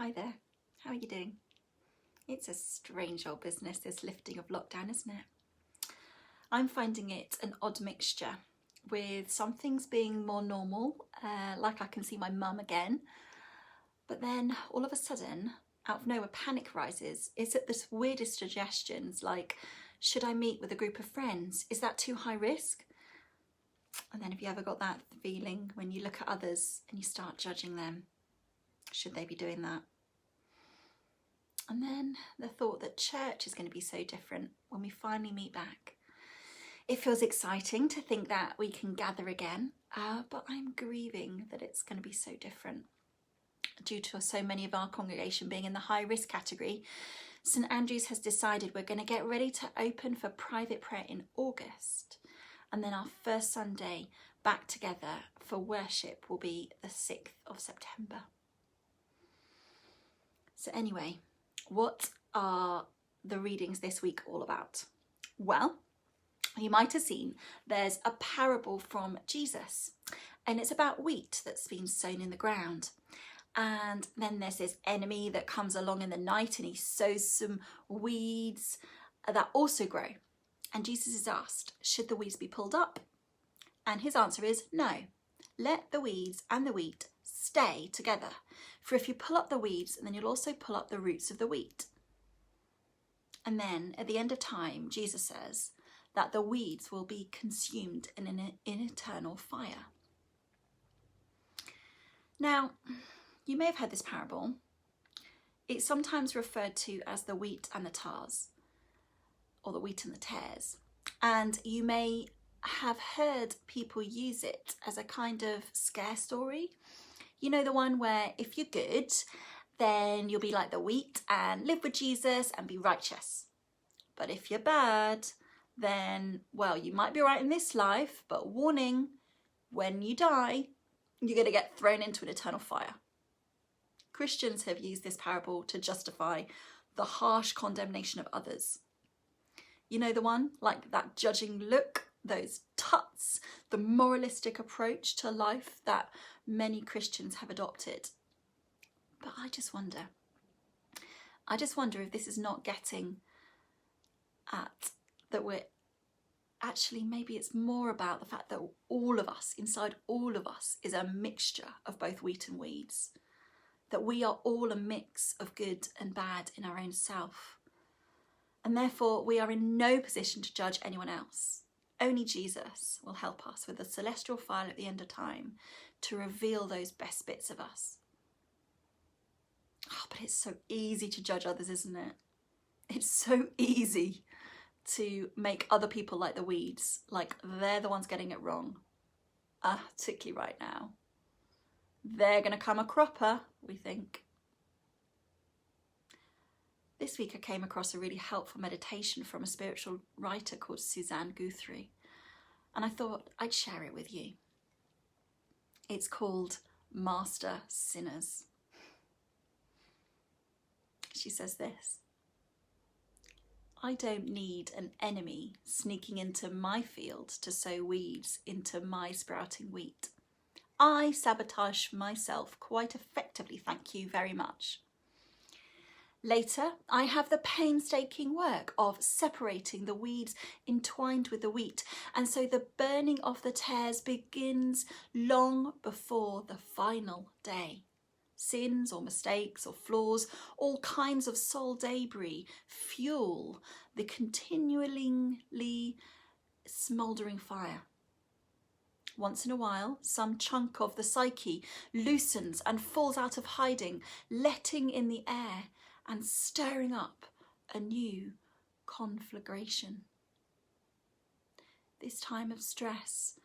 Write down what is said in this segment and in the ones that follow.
Hi there, how are you doing? It's a strange old business, this lifting of lockdown, isn't it? I'm finding it an odd mixture, with some things being more normal, like I can see my mum again, but then all of a sudden, out of nowhere, panic rises. It's at the weirdest suggestions, like, should I meet with a group of friends? Is that too high risk? And then have you ever got that feeling when you look at others and you start judging them? Should they be doing that? And then the thought that church is going to be so different when we finally meet back. It feels exciting to think that we can gather again, but I'm grieving that it's going to be so different. Due to so many of our congregation being in the high risk category, St Andrew's has decided we're going to get ready to open for private prayer in August. And then our first Sunday back together for worship will be the 6th of September. So anyway, what are the readings this week all about? Well, you might have seen there's a parable from Jesus, and it's about wheat that's been sown in the ground. And then there's this enemy that comes along in the night and he sows some weeds that also grow. And Jesus is asked, should the weeds be pulled up? And his answer is no. Let the weeds and the wheat stay together. For if you pull up the weeds, then you'll also pull up the roots of the wheat. And then at the end of time, Jesus says that the weeds will be consumed in eternal fire. Now, you may have heard this parable. It's sometimes referred to as the wheat and the tares, or the wheat and the tares. And you may have heard people use it as a kind of scare story. You know, the one where if you're good, then you'll be like the wheat and live with Jesus and be righteous. But if you're bad, then, well, you might be right in this life, but warning, when you die, you're going to get thrown into an eternal fire. Christians have used this parable to justify the harsh condemnation of others. You know the one, like that judging look, those tuts, the moralistic approach to life that many Christians have adopted. But I just wonder if this is not getting at that we're actually, maybe it's more about the fact that all of us, inside all of us, is a mixture of both wheat and weeds. That we are all a mix of good and bad in our own self. And therefore we are in no position to judge anyone else. Only Jesus will help us with the celestial fire at the end of time to reveal those best bits of us. Oh, but it's so easy to judge others, isn't it? It's so easy to make other people like the weeds, like they're the ones getting it wrong, particularly right now. They're going to come a cropper, we think. This week I came across a really helpful meditation from a spiritual writer called Suzanne Guthrie, and I thought I'd share it with you. It's called Master Sinners. She says this: I don't need an enemy sneaking into my field to sow weeds into my sprouting wheat. I sabotage myself quite effectively, thank you very much. Later, I have the painstaking work of separating the weeds entwined with the wheat, and so the burning of the tares begins long before the final day. Sins or mistakes or flaws, all kinds of soul debris fuel the continually smouldering fire. Once in a while, some chunk of the psyche loosens and falls out of hiding, letting in the air and stirring up a new conflagration. This time of stress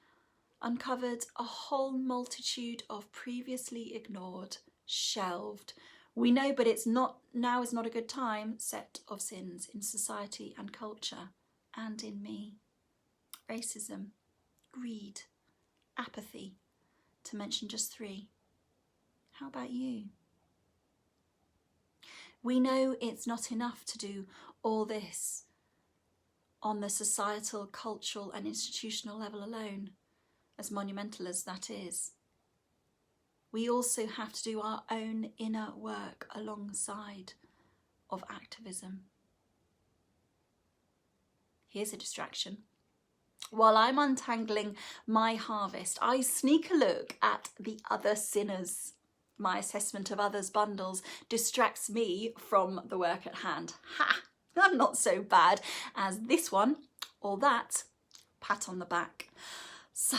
uncovered a whole multitude of previously ignored, shelved, we know but it's not, now is not a good time, set of sins in society and culture and in me. Racism, greed, apathy, to mention just 3. How about you? We know it's not enough to do all this on the societal, cultural and institutional level alone, as monumental as that is. we also have to do our own inner work alongside of activism. Here's a distraction. While I'm untangling my harvest, I sneak a look at the other sinners. My assessment of others' bundles distracts me from the work at hand. Ha! I'm not so bad as this one or that. Pat on the back. Sigh.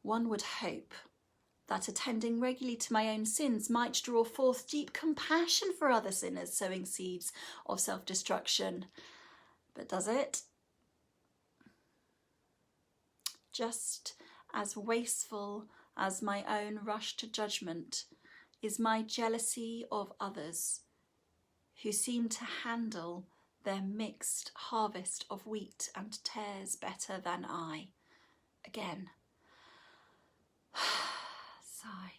One would hope that attending regularly to my own sins might draw forth deep compassion for other sinners, sowing seeds of self-destruction. But does it? Just as wasteful as my own rush to judgment is my jealousy of others who seem to handle their mixed harvest of wheat and tares better than I. Again. Sigh.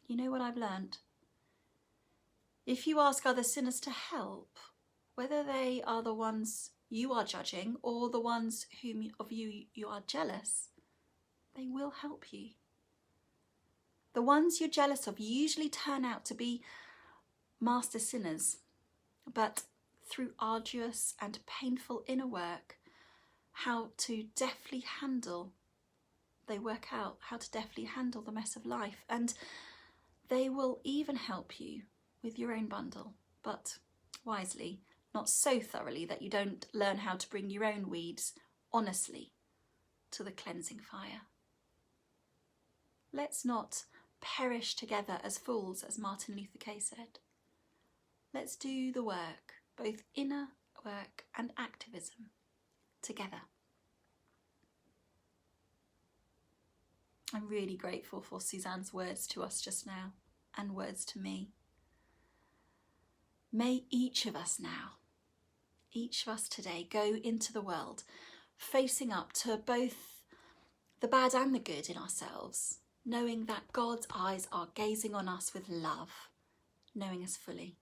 You know what I've learnt? If you ask other sinners to help, whether they are the ones you are judging or the ones of you are jealous, they will help you. The ones you're jealous of usually turn out to be master sinners, but through arduous and painful inner work, they work out how to deftly handle the mess of life, and they will even help you with your own bundle, but wisely, not so thoroughly that you don't learn how to bring your own weeds honestly to the cleansing fire. Let's not perish together as fools, as Martin Luther King said. Let's do the work, both inner work and activism, together. I'm really grateful for Suzanne's words to us just now, and words to me. May each of us now, each of us today, go into the world facing up to both the bad and the good in ourselves, knowing that God's eyes are gazing on us with love, knowing us fully.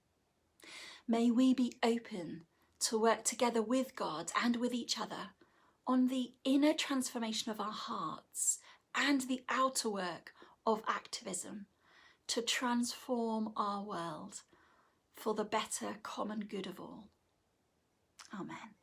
May we be open to work together with God and with each other on the inner transformation of our hearts and the outer work of activism to transform our world for the better common good of all. Amen.